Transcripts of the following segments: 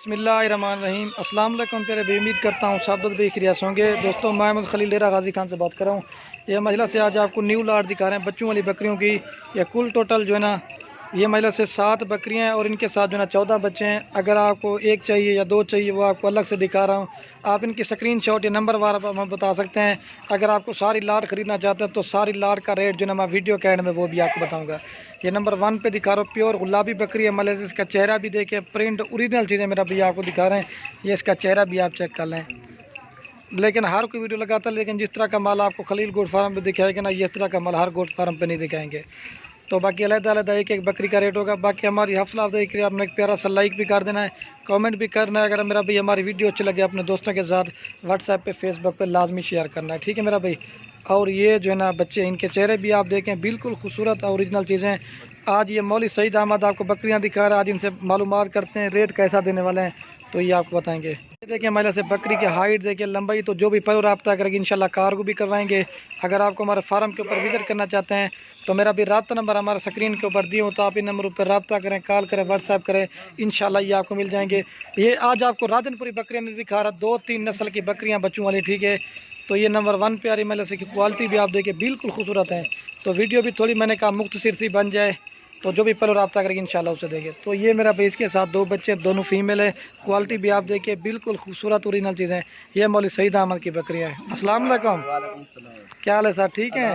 बिस्मिल्लाहिर्रहमानिर्रहीम। अस्सलाम वालेकुम प्यारे भाई, उम्मीद करता हूँ सब भी खैरियत होंगे। दोस्तों, मैं मोहम्मद खलील डेरा गाजी खान से बात कर रहा हूँ। ये महिला से आज आपको न्यू लाट दिखा रहे हैं बच्चों वाली बकरियों की। ये कुल टोटल जो है ना, ये महिला से 7 बकरियाँ हैं और इनके साथ जो है ना 14 बच्चे हैं। अगर आपको एक चाहिए या 2 चाहिए वो आपको अलग से दिखा रहा हूँ। आप इनकी स्क्रीनशॉट या नंबर वार हम बता सकते हैं। अगर आपको सारी लाट ख़रीदना चाहते हैं तो सारी लाट का रेट जो है ना मैं वीडियो के एंड में वो भी आपको बताऊँगा। ये नंबर 1 पे दिखा रहा हूँ, प्योर गुलाबी बकरी है मले से। इसका चेहरा भी देखिए, प्रिंट ओरिजिनल चीज़ें मेरा भैया आपको दिखा रहे हैं। ये इसका चेहरा भी आप चेक कर लें। लेकिन हर कोई वीडियो लगाता है, लेकिन जिस तरह का माल आपको खलील गोट फार्म पे दिखाएगा ना, इस तरह का माल हर गोट फार्म पे नहीं दिखाएंगे। तो बाकी अलग-अलग एक एक बकरी का रेट होगा। बाकी हमारी हौसला अफजाई के लिए आपने एक प्यारा सा लाइक भी कर देना है, कमेंट भी करना है। अगर मेरा भाई हमारी वीडियो अच्छी लगे अपने दोस्तों के साथ व्हाट्सएप पे फेसबुक पे लाजमी शेयर करना है, ठीक है मेरा भाई। और ये जो है ना बच्चे, इनके चेहरे भी आप देखें, बिल्कुल खूबसूरत ओरिजिनल चीज़ें। आज ये मौली सईद अहमद आपको बकरियाँ दिखा रहा है। आज इनसे मालूमात करते हैं रेट कैसा देने वाले हैं, तो ये आपको बताएंगे। देखिए महिला से बकरी की हाइट देखिए, लंबाई, तो जो भी पर रब्ता करेगी इंशाल्लाह कार्गो भी करवाएंगे। अगर आपको हमारे फार्म के ऊपर विजिट करना चाहते हैं तो मेरा भी रब्ता नंबर हमारे स्क्रीन के ऊपर दिए हो, तो आप इन नंबरों पर रब्ता करें, कॉल करें, व्हाट्सएप करें, इंशाल्लाह ये आपको मिल जाएंगे। ये आज आपको राजनपुरी बकरियाँ नहीं दिखा रहा, 2-3 नस्ल की बकरियाँ बच्चों वाली, ठीक है। तो ये नंबर 1 पे आ रही महिला से की क्वालिटी भी आप देखिए बिल्कुल खूबसूरत है। तो वीडियो भी थोड़ी मैंने कहा मुख्तसर सी बन जाए, तो जो भी पहले रब्ता करेगी इंशाल्लाह उसे देंगे। तो ये मेरा भाई, इसके साथ 2 बच्चे, दोनों फीमेल है। क्वालिटी भी आप देखिए बिल्कुल खूबसूरत ओरिजिनल चीज़ें। ये मौली सईद अहमद की बकरियाँ है। अस्सलाम वालेकुम, क्या हाल है सर, ठीक है?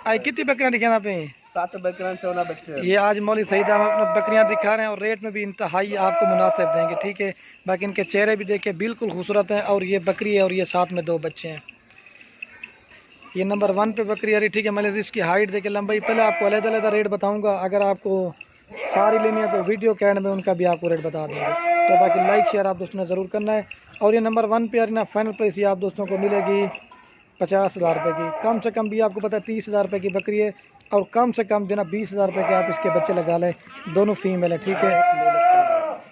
आज कितनी बकरियाँ दिखाना आप? 7 बकरियां 14 बच्चे। ये आज मौली सईद अहमद बकरियाँ दिखा रहे हैं और रेट में भी इंतहाई आपको मुनासिब देंगे, ठीक है। बाकी इनके चेहरे भी देखिए बिल्कुल खूबसूरत हैं। और ये बकरी है और ये साथ में 2 बच्चे हैं। ये नंबर 1 पे बकरी आ रही, ठीक है। मैं इसकी हाइट देखिए, लंबाई, पहले आपको अलग-अलग रेट बताऊंगा। अगर आपको सारी लेनी है तो वीडियो के एंड में उनका भी आपको रेट बता देंगे। तो बाकी लाइक शेयर आप दोस्तों ने ज़रूर करना है। और ये नंबर 1 पे आ रही ना, फाइनल प्राइस ये आप दोस्तों को मिलेगी 50,000 रुपये की। कम से कम भी आपको पता है 30,000 रुपये की बकरी है। और कम से कम जो ना 20,000 रुपये के आप इसके बच्चे लगा लें। दोनों फीमेल है, ठीक है।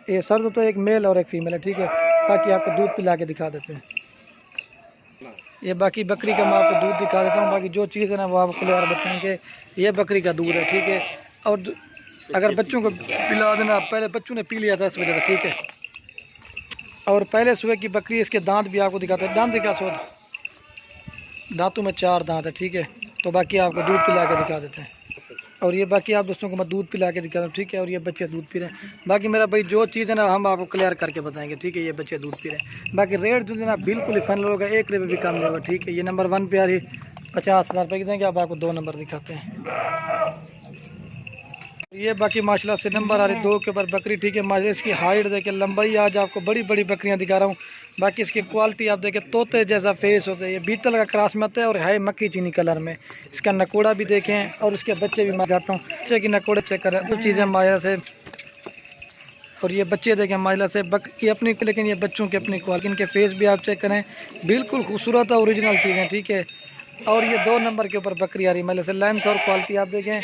ये सर तो एक मेल और एक फीमेल है, ठीक है। बाकी आपको दूध पिला के दिखा देते हैं। ये बाकी बकरी का मैं आपको दूध दिखा देता हूँ। बाकी जो चीज़ है ना वो आपको क्लियर बताएंगे। ये बकरी का दूध है, ठीक है। और अगर बच्चों को पिला देना, पहले बच्चों ने पी लिया था इस वजह से, ठीक है। और पहले सुबह की बकरी, इसके दांत भी आपको दिखाते हैं। दांत दिखा सोद, दांतों में 4 दांत है, ठीक है। तो बाकी आपको दूध पिला के दिखा देते हैं। और ये बाकी आप दोस्तों को मैं दूध पिला के दिखा दूँ, ठीक है। और ये बच्चे दूध पी रहे हैं। बाकी मेरा भाई जो चीज़ है ना हम आपको क्लियर करके बताएंगे, ठीक है। ये बच्चे दूध पी रहे हैं। बाकी रेट जो है ना बिल्कुल ही फाइनल होगा, 1 रुपये भी कम नहीं होगा, ठीक है। ये नंबर 1 पे आ रही 50,000 रुपये की देंगे। अब आपको 2 नंबर दिखाते हैं। ये बाकी माशाल्लाह से नंबर आ रही 2 के ऊपर बकरी, ठीक है। माशा इसकी हाइट देखिए, लंबाई, आज आपको बड़ी बड़ी बकरियां दिखा रहा हूँ। बाकी इसकी क्वालिटी आप देखें, तोते जैसा फेस होता है। ये बीतल का क्रॉस में आता है और है मक्खी चीनी कलर में। इसका नकोड़ा भी देखें और इसके बच्चे भी मैं जाता हूँ, बच्चे की नकोड़े चेक करें, उस चीज़ें माया से। और ये बच्चे देखें माइला से की अपनी, लेकिन ये बच्चों की अपनी क्वालिटी। इनके फेस भी आप चेक करें, बिल्कुल खूबसूरत है, ओरिजिनल चीज़ें, ठीक है। और ये 2 नंबर के ऊपर बकरी आ रही माइला से। लेंथ और क्वालिटी आप देखें।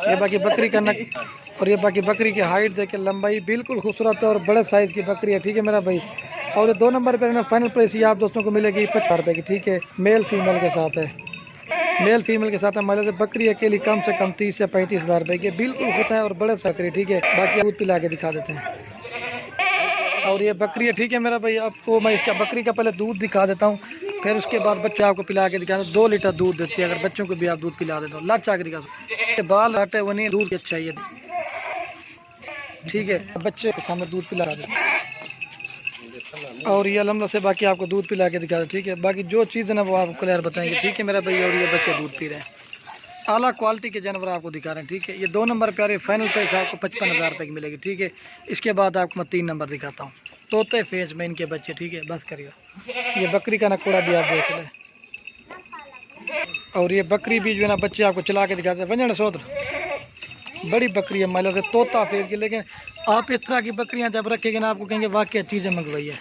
ये बाकी बकरी का नक, और ये बाकी बकरी की हाइट देखें, लंबाई बिल्कुल खूबसूरत है और बड़े साइज़ की बकरी है, ठीक है मेरा भाई। और ये 2 नंबर पे ना फाइनल प्राइस ये आप दोस्तों को मिलेगी 50,000 रुपये की, ठीक है। मेल फीमेल के साथ है, मेल फीमेल के साथ है। महिला से बकरी अकेली कम से कम 30 से 35,000 रुपये की बिल्कुल खुद है और बड़े सकरी, ठीक है। बाकी दूध पिला के दिखा देते हैं। और ये बकरी है, ठीक है मेरा भाई। आपको मैं इसका बकरी का पहले दूध दिखा देता हूँ, फिर उसके बाद बच्चे आपको पिला के दिखा। 2 लीटर दूध देती है। अगर बच्चों को भी आप दूध पिला देते हो, लाचा के दिखा, बाल हटे वो नहीं, दूध अच्छा चाहिए, ठीक है। बच्चे के सामने दूध पिला देते। और ये अलहमद से बाकी आपको दूध पिला के दिखा दे, ठीक है। बाकी जो चीज़ है ना वो आपको क्लियर बताएंगे, ठीक है मेरा भाई। और ये बच्चे दूध पी रहे हैं, आला क्वालिटी के जानवर आपको दिखा रहे हैं, ठीक है। ये 2 नंबर प्यारे फाइनल प्राइस आपको 55,000 रुपये की मिलेगी, ठीक है। इसके बाद आपको मैं 3 नंबर दिखाता हूँ, तोते फेस में इनके बच्चे, ठीक है। बस करिए। ये बकरी का नकोड़ा भी आप देख लें। और ये बकरी भी जो है ना बच्चे आपको चला के दिखाते हैं। वंजन सोदर बड़ी बकरी है महिला से, तोता फेस की। लेकिन आप इस तरह की बकरियां जब रखेंगे ना, आपको कहेंगे वाकई चीज़ें मंगवाई है।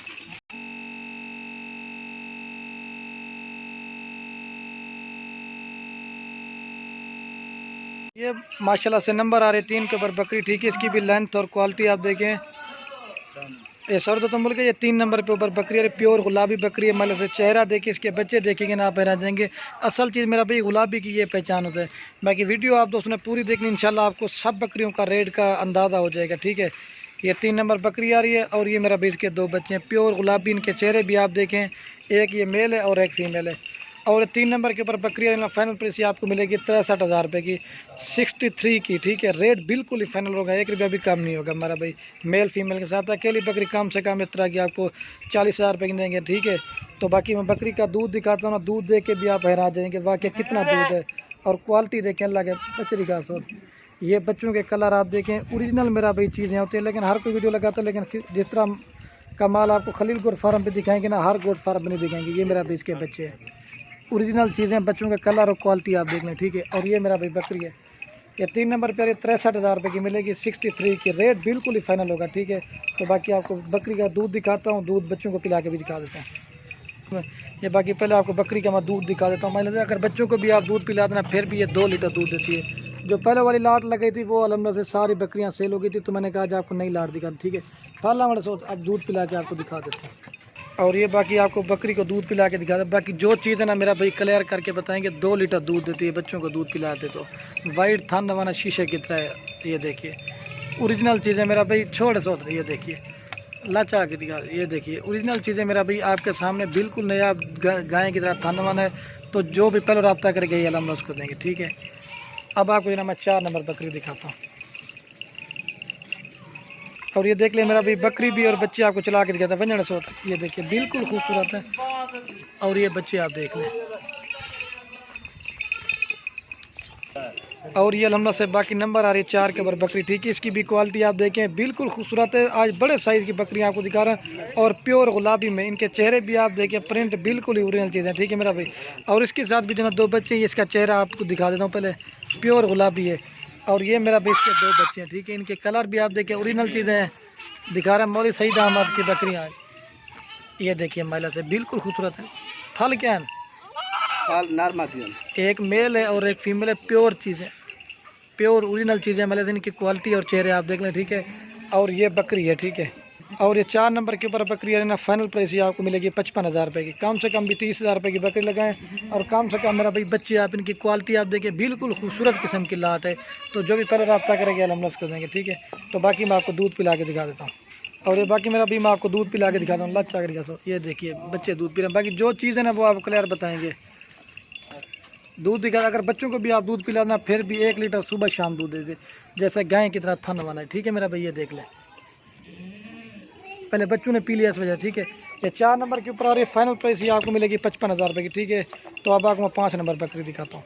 ये माशाल्लाह से नंबर आ रहे 3 के ऊपर बकरी, ठीक है। इसकी भी लेंथ और क्वालिटी आप देखें। ये सर तो बोल के ये 3 नंबर पे ऊपर बकरी है, प्योर गुलाबी बकरी है। मतलब से चेहरा देखिए, इसके बच्चे देखेंगे ना आप हैरान जाएंगे। असल चीज़ मेरा भाई गुलाबी की ये पहचान होता है। बाकी वीडियो आप दोस्तों ने पूरी देखनी, इंशाल्लाह आपको सब बकरियों का रेट का अंदाज़ा हो जाएगा, ठीक है। ये 3 नंबर बकरी आ रही है और ये मेरा भाई इसके 2 बच्चे हैं प्योर गुलाबी। इनके चेहरे भी आप देखें, एक ये मेल है और एक फीमेल है। और 3 नंबर के ऊपर बकरी फाइनल प्राइस ये आपको मिलेगी 63,000 रुपये की, 63 की, ठीक है। रेट बिल्कुल ही फाइनल होगा, 1 रुपया भी कम नहीं होगा हमारा भाई। मेल फीमेल के साथ अकेली बकरी कम से कम इस तरह की आपको 40,000 रुपये की देंगे, ठीक है। तो बाकी मैं बकरी का दूध दिखाता हूँ ना, दूध देख के भी आप हैरान जाएंगे वाकई कितना दूध है। और क्वालिटी देखें अल्लाह के बच्चे का सो, ये बच्चों के कलर आप देखें, ओरिजिनल मेरा भाई चीज़ें होती हैं। लेकिन हर कोई वीडियो लगाता है, लेकिन जिस तरह का माल आपको खलील गोट फार्म पे दिखाएंगे ना, हर गोट फार्म पे नहीं दिखाएंगे। ये मेरा भाई इसके बच्चे हैं, ओरिजिनल चीज़ें, बच्चों का कलर और क्वालिटी आप देख लें, ठीक है। और ये मेरा भाई बकरी है, ये 3 नंबर पर 63,000 रुपये की मिलेगी, 63 की। रेट बिल्कुल ही फाइनल होगा, ठीक है। तो बाकी आपको बकरी का दूध दिखाता हूँ, दूध बच्चों को पिला के भी दिखा देता हूँ। ये बाकी पहले आपको बकरी का मैं दूध दिखा देता हूँ। मैंने अगर बच्चों को भी आप दूध पिला देना फिर भी ये 2 लीटर दूध देती है। जो पहले वाली लाट लगाई थी वो अलहमद से सारी बकरियाँ सेल हो गई थी, तो मैंने कहा आज आपको नई लाट दिखा, ठीक है। फाला वाले सोच अब दूध पिला के आपको दिखा देता हूँ। और ये बाकी आपको बकरी को दूध पिला के दिखा दे। बाकी जो चीज़ है ना मेरा भाई क्लियर करके बताएंगे, 2 लीटर दूध देती है बच्चों को दूध पिलाते। तो वाइट थान नवाना शीशे की तरह है, ये देखिए ओरिजिनल चीज़ें मेरा भाई। छोड़ सोच, ये देखिए लाचा की दिखा, ये देखिए ओरिजिनल चीज़ें मेरा भाई आपके सामने बिल्कुल नया गाय की तरह थान नवाना है। तो जो भी पहले रब्ता करके ये अलहमद उसको देंगे, ठीक है। अब आपको जो मैं 4 नंबर बकरी दिखाता हूँ। और ये देख ले मेरा भाई बकरी भी और बच्चे आपको चला के दिखाता है वंजन सोत, ये देखिए बिल्कुल खूबसूरत है। और ये बच्चे आप देख लें, और ये अलहमद से बाकी नंबर आ रही है 4 के ऊपर बकरी, ठीक है। इसकी भी क्वालिटी आप देखें बिल्कुल खूबसूरत है। आज बड़े साइज़ की बकरी आपको दिखा रहा है और प्योर गुलाबी में। इनके चेहरे भी आप देखें, प्रिंट बिल्कुल ही ओरिजिनल चीज़ है, ठीक है मेरा भाई। और इसके साथ भी जो है 2 बच्चे हैं, इसका चेहरा आपको दिखा देता हूँ पहले, प्योर गुलाबी है। और ये मेरा भाई इसके 2 बच्चे हैं, ठीक है। इनके कलर भी आप देखें ओरिजिनल चीज़ें हैं, दिखा रहे हैं। मौली सईद अहमद की बकरियाँ, ये देखिए महिला से बिल्कुल खूबसूरत है। फल क्या है? एक मेल है और एक फीमेल है, प्योर चीज़ है, प्योर ओरिजिनल चीज़ें मतलब इनकी क्वालिटी और चेहरे आप देख लें, ठीक है। और ये बकरी है, ठीक है। और ये 4 नंबर के ऊपर बकरी है ना, फाइनल प्राइस ये आपको मिलेगी 55,000 रुपये की। कम से कम भी 30,000 रुपये की बकरी लगाएं। और कम से कम मेरा भाई बच्चे आप इनकी क्वालिटी आप देखिए, बिल्कुल खूबसूरत किस्म की लाट है। तो जो भी पहले रब्ता करेंगे अलहमद उसको देंगे, ठीक है। तो बाकी मैं आपको दूध पिला के दिखा देता हूँ। और ये बाकी मेरा भी मैं आपको दूध पिला के दिखाता हूँ, लच्चा करेगा सो, ये देखिए बच्चे दूध पी रहे हैं। बाकी जो चीज़ है ना वो आपको क्लियर बताएंगे, दूध दिखा। अगर बच्चों को भी आप दूध पिलाना फिर भी 1 लीटर सुबह शाम दूध दे दे, जैसे गाय की तरह थन वाला है, ठीक है मेरा भाई। ये देख ले, पहले बच्चों ने पी लिया इस वजह, ठीक है। ये 4 नंबर के ऊपर और ये फाइनल प्राइस ये आपको मिलेगी 55,000 रुपये की, ठीक है। तो अब आपको मैं 5 नंबर बकरी दिखाता हूँ।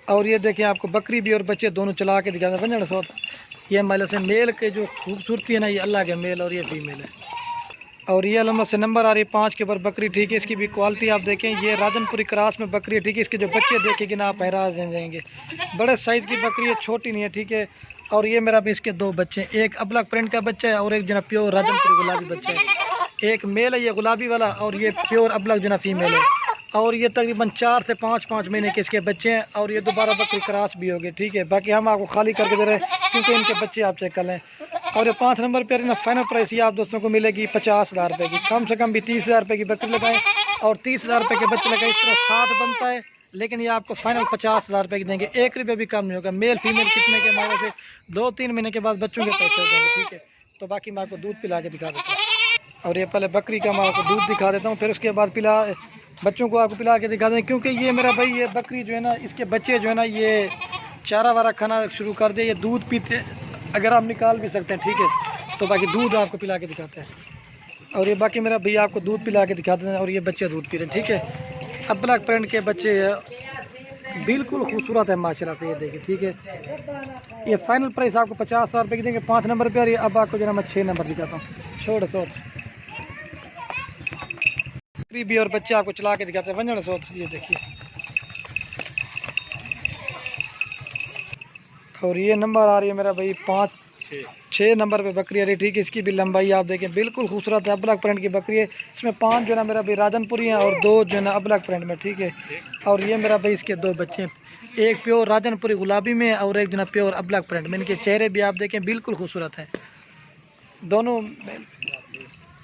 और ये देखिए आपको बकरी भी और बच्चे दोनों चला के दिखाता हूँ वंजन सोत। ये महिला से मेल के जो खूबसूरती है ना, ये अल्लाह के मेल और ये फीमेल है। और ये अलहमद से नंबर आ रही है 5 के ऊपर बकरी, ठीक है। इसकी भी क्वालिटी आप देखें, ये राजनपुरी क्रॉस में बकरी है, ठीक है। इसके जो बच्चे देखेंगे ना आप हैरान रह जाएंगे, बड़े साइज़ की बकरी है, छोटी नहीं है, ठीक है। और ये मेरा भी इसके 2 बच्चे हैं, एक अबलग प्रिंट का बच्चा है और एक जना प्योर राजनपुरी गुलाबी बच्चा है। एक मेल है ये गुलाबी वाला और ये प्योर अबलग जना फीमेल है। और ये तकरीबन 4 से 5 महीने के इसके बच्चे हैं। और ये दोबारा बकरी क्रॉस भी हो गए, ठीक है। बाकी हम आपको खाली करके दे रहे हैं क्योंकि इनके बच्चे आप चेक कर लें। और ये 5 नंबर पर ना फाइनल प्राइस ये आप दोस्तों को मिलेगी 50,000 रुपये की। कम से कम भी 30,000 रुपये की बकरी लगाएं और 30,000 रुपये के बच्चे लगाएं। इस तरह 60 बनता है, लेकिन ये आपको फाइनल 50,000 रुपये की देंगे, 1 रुपये भी कम नहीं होगा। मेल फीमेल कितने के हमारे से 2-3 महीने के बाद बच्चों के पैसे हो जाएंगे, ठीक है। तो बाकी मैं आपको दूध पिला के दिखा देता हूँ। और ये पहले बकरी का मैं आपको दूध दिखा देता हूँ, फिर उसके बाद बच्चों को आपको पिला के दिखा दें। क्योंकि ये मेरा भाई ये बकरी जो है ना, इसके बच्चे जो है ना ये चारा वारा खाना शुरू कर दे, ये दूध पीते, अगर आप निकाल भी सकते हैं, ठीक है। तो बाकी दूध आपको पिला के दिखाते हैं। और ये बाकी मेरा भैया आपको दूध पिला के दिखाते हैं। और ये बच्चे दूध पी रहे हैं, ठीक है। अब ब्लैक प्रिंट के बच्चे बिल्कुल खूबसूरत है माशाल्लाह से, ये देखिए, ठीक है। ये फाइनल प्राइस आपको 50,000 रुपये की देंगे 5 नंबर पे। और ये अब आपको जो है मैं 6 नंबर दिखाता हूँ, छोड़ सोच भी और बच्चे आपको चला के दिखाते हैं वंजन सोत, ये देखिए। और ये नंबर आ रही है मेरा भाई 6 नंबर पे बकरी आ रही है, ठीक है। इसकी भी लंबाई आप देखें बिल्कुल खूबसूरत है, अबलग प्रिंट की बकरी है। इसमें 5 जो है ना मेरा भाई राजनपुरी हैं और 2 जो है ना अबलग प्रिंट में, ठीक है। और ये मेरा भाई इसके 2 बच्चे हैं, एक प्योर राजनपुरी गुलाबी में और एक जो है प्योर अबलग प्रिंट में। इनके चेहरे भी आप देखें बिल्कुल खूबसूरत हैं दोनों।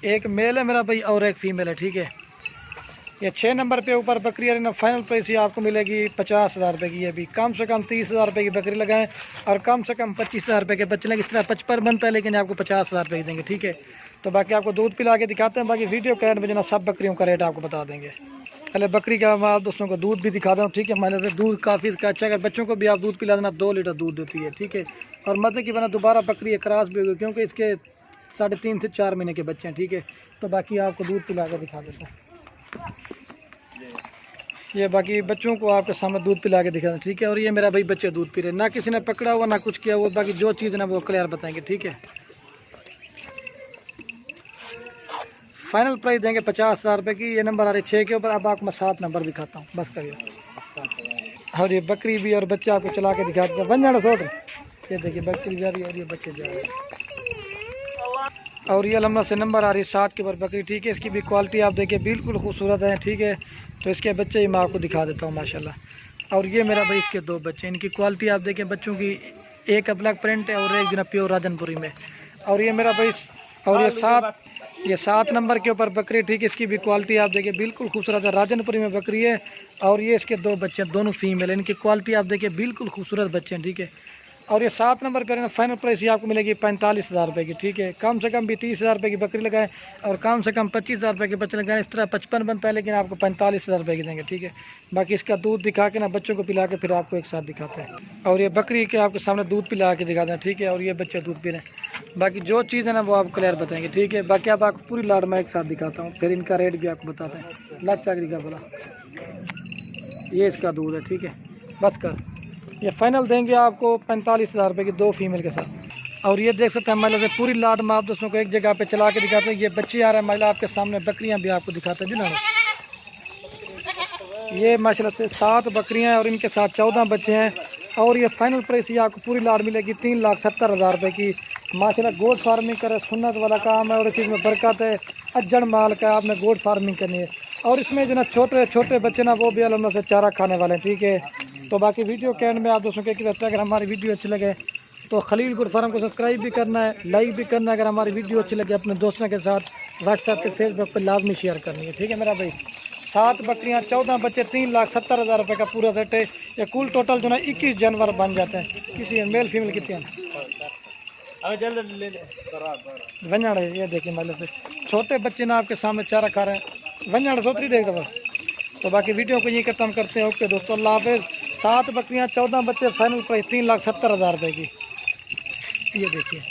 एक मेल है मेरा भाई और एक फीमेल है, ठीक है। ये 6 नंबर पे ऊपर बकरी है ना, फाइनल प्राइस ये आपको मिलेगी 50,000 रुपये की। ये भी कम से कम 30,000 रुपये की बकरी लगाएं और कम से कम 25,000 रुपये के बच्चे लगे। इस तरह 55 बनता है, लेकिन आपको 50,000 रुपये देंगे, ठीक है। तो बाकी आपको दूध पिला के दिखाते हैं, बाकी वीडियो के एंड में जना सब बकरियों का रेट आपको बता देंगे। पहले बकरी का मैं आप दोस्तों को दूध भी दिखा दूँ, ठीक है। मैंने से दूध काफ़ी अच्छा है, बच्चों को भी आप दूध पिला देना, 2 लीटर दूध देती है, ठीक है। और मदद की बना दोबारा बकरी क्रॉस भी होगी, क्योंकि इसके 3.5 से 4 महीने के बच्चे हैं, ठीक है। तो बाकी आपको दूध पिला के दिखा देते हैं। ये बाकी बच्चों को आपके सामने दूध पिला के दिखा दें, ठीक है। और ये मेरा भाई बच्चे दूध पी रहे, ना किसी ने पकड़ा हुआ ना कुछ किया हुआ, बाकी जो चीज़ ना वो क्लियर बताएंगे, ठीक है। फाइनल प्राइस देंगे 50,000 रुपये की। ये नंबर आ रही 6 के ऊपर। अब आपको मैं 7 नंबर दिखाता हूँ, बस करिए। और ये बकरी भी और बच्चे आपको चला के दिखा देते हैं। बन जाना सोच, ये देखिए बकरी जा रही है और ये बच्चे जा रहे हैं। और ये अलहमद से नंबर आ रही है 7 के ऊपर बकरी, ठीक है। इसकी भी क्वालिटी आप देखिए बिल्कुल खूबसूरत है, ठीक है। तो इसके बच्चे ही मैं आपको दिखा देता हूँ माशाल्लाह। और ये मेरा भाई इसके 2 बच्चे, इनकी क्वालिटी आप देखिए बच्चों की, एक ब्लैक प्रिंट है और एक जना प्योर राजनपुरी में। और ये मेरा भाई, और ये 7 नंबर के ऊपर बकरी, ठीक है। इसकी भी क्वालिटी आप देखिए बिल्कुल खूबसूरत है, राजनपुरी में बकरी है। और ये इसके 2 बच्चे हैं, दोनों फीमेल, इनकी क्वालिटी आप देखिए बिल्कुल खूबसूरत बच्चे हैं, ठीक है। और ये 7 नंबर पर फाइनल प्राइस ये आपको मिलेगी 45,000 रुपये की, ठीक है। कम से कम भी 30,000 रुपये की बकरी लगाएं और कम से कम 25,000 रुपये के बच्चे लगाएं। इस तरह 55 बनता है, लेकिन आपको 45,000 रुपये की देंगे, ठीक है। बाकी इसका दूध दिखा के ना बच्चों को पिला के फिर आपको एक साथ दिखाते हैं। और ये बकरी के आपके सामने दूध पिला के दिखाते हैं, ठीक है। और ये बच्चे दूध पी रहे हैं, बाकी जो चीज़ है ना वो आप क्लियर बताएंगे, ठीक है। बाकी अब आपको पूरी लाड में एक साथ दिखाता हूँ, फिर इनका रेट भी आपको बताते हैं। लाख चाकरी का बोला, ये इसका दूध है, ठीक है। बस कर, ये फाइनल देंगे आपको 45,000 रुपये की, 2 फीमेल के साथ। और ये देख सकते हैं महिला से पूरी लाड में आप दोस्तों को एक जगह पे चला के दिखाते हैं। ये बच्चे आ रहे हैं महिला आपके सामने, बकरियां भी आपको दिखाते हैं जिन्होंने। ये माशाल्लाह से 7 बकरियां हैं और इनके साथ 14 बच्चे हैं। और ये फाइनल प्राइस ये आपको पूरी लाड मिलेगी 3,70,000 रुपये की। माशाल्लाह गोट फार्मिंग करे, सुन्नत वाला काम है और इस चीज़ में बरकत है। अज्जड़ माल का आपने गोट फार्मिंग करनी है। और इसमें जो ना छोटे छोटे बच्चे ना वो भी अलहमद से चारा खाने वाले हैं, ठीक है। तो बाकी वीडियो के एंड में आप दोस्तों के कहते हैं, अगर हमारी वीडियो अच्छी लगे तो खलील गुड फार्म को सब्सक्राइब भी करना है, लाइक भी करना है। अगर हमारी वीडियो अच्छी लगे अपने दोस्तों के साथ व्हाट्सएप पे, फेसबुक पर लाजमी शेयर करनी है, ठीक है मेरा भाई। 7 बकरियां, 14 बच्चे, 3,70,000 रुपये का पूरा सेट है। ये कुल टोटल जो ना 21 जानवर बन जाते हैं। किसी मेल फीमेल कितने हैं वंजाड़ है, ये देखिए मतलब से छोटे बच्चे ना आपके सामने चारा खा रहे हैं। वंजाड़ सोतरी देख दो बस। तो बाकी वीडियो को यही खत्म करते हैं। ओके दोस्तों, अल्लाह हाफिज़। 7 बकरियां, 14 बच्चे, फाइनल प्राइस 3,70,000 रुपये की, ये देखिए।